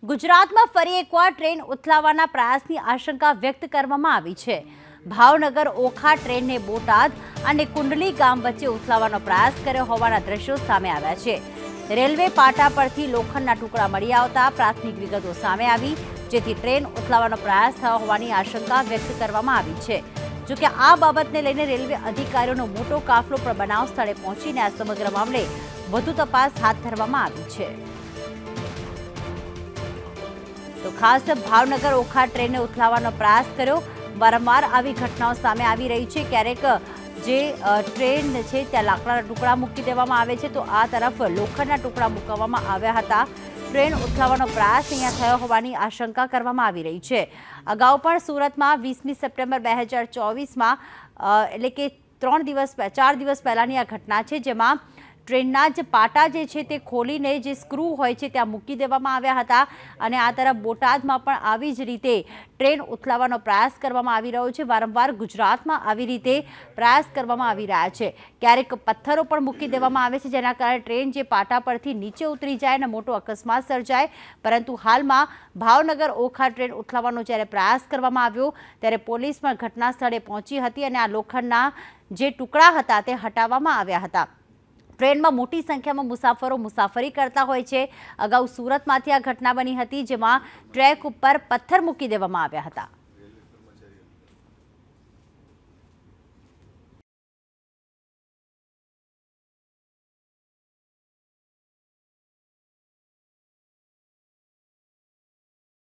ગુજરાતમાં ફરી એકવાર ટ્રેન ઉથલાવવાના પ્રયાસની આશંકા વ્યક્ત કરવામાં આવી છે। ભાવનગર ઓખા ટ્રેનને બોટાદ અને કુંડલી ગામ વચ્ચે ઉથલાવવાનો પ્રયાસ કર્યો હોવાના દ્રશ્યો સામે આવ્યા છે। રેલવે પાટા પરથી લોખંડના ટુકડા મળી આવતા પ્રાથમિક વિગતો સામે આવી, જેથી ટ્રેન ઉથલાવવાનો પ્રયાસ થયો હોવાની આશંકા વ્યક્ત કરવામાં આવી છે। જોકે આ બાબતને લઈને રેલવે અધિકારીઓનો મોટો કાફલો પણ બનાવ સ્થળે પહોંચીને આ સમગ્ર મામલે વધુ તપાસ હાથ ધરવામાં આવી છે। તો ખાસ ભાવનગર ઓખા ટ્રેનને ઉથલાવવાનો પ્રયાસ કર્યો। વારંવાર આવી ઘટનાઓ સામે આવી રહી છે। ક્યારેક જે ટ્રેન છે ત્યાં લાકડાના ટુકડા મૂકી દેવામાં આવે છે, તો આ તરફ લોખંડના ટુકડા મૂકવામાં આવ્યા હતા। ટ્રેન ઉથલાવવાનો પ્રયાસ અહીંયા થયો હોવાની આશંકા કરવામાં આવી રહી છે। અગાઉ પણ સુરતમાં 20મી સપ્ટેમ્બર 2024માં એટલે કે 4 દિવસ પહેલાની આ ઘટના છે, જેમાં ટ્રેનના જ પાટા જે છે તે ખોલીને જે સ્ક્રૂ હોય છે ત્યાં મૂકી દેવામાં આવ્યા હતા અને આ તરફ બોટાદમાં પણ આવી જ રીતે ટ્રેન ઉથલાવવાનો પ્રયાસ કરવામાં આવી રહ્યો છે। વારંવાર ગુજરાતમાં આવી રીતે પ્રયાસ કરવામાં આવી રહ્યા છે। ક્યારેક પથ્થરો પણ મૂકી દેવામાં આવે છે, જેના કારણે ટ્રેન જે પાટા પરથી નીચે ઉતરી જાય અને મોટો અકસ્માત સર્જાય। પરંતુ હાલમાં ભાવનગર ઓખા ટ્રેન ઉથલાવવાનો જ્યારે પ્રયાસ કરવામાં આવ્યો ત્યારે પોલીસ પણ ઘટના સ્થળે પહોંચી હતી અને આ લોખંડના જે ટુકડા હતા તે હટાવવામાં આવ્યા હતા। ટ્રેનમાં મોટી સંખ્યામાં મુસાફરો મુસાફરી કરતા હોય છે। અગાઉ સુરતમાંથી આ ઘટના બની હતી, જેમાં ટ્રેક ઉપર પથ્થર મૂકી દેવામાં આવ્યા હતા।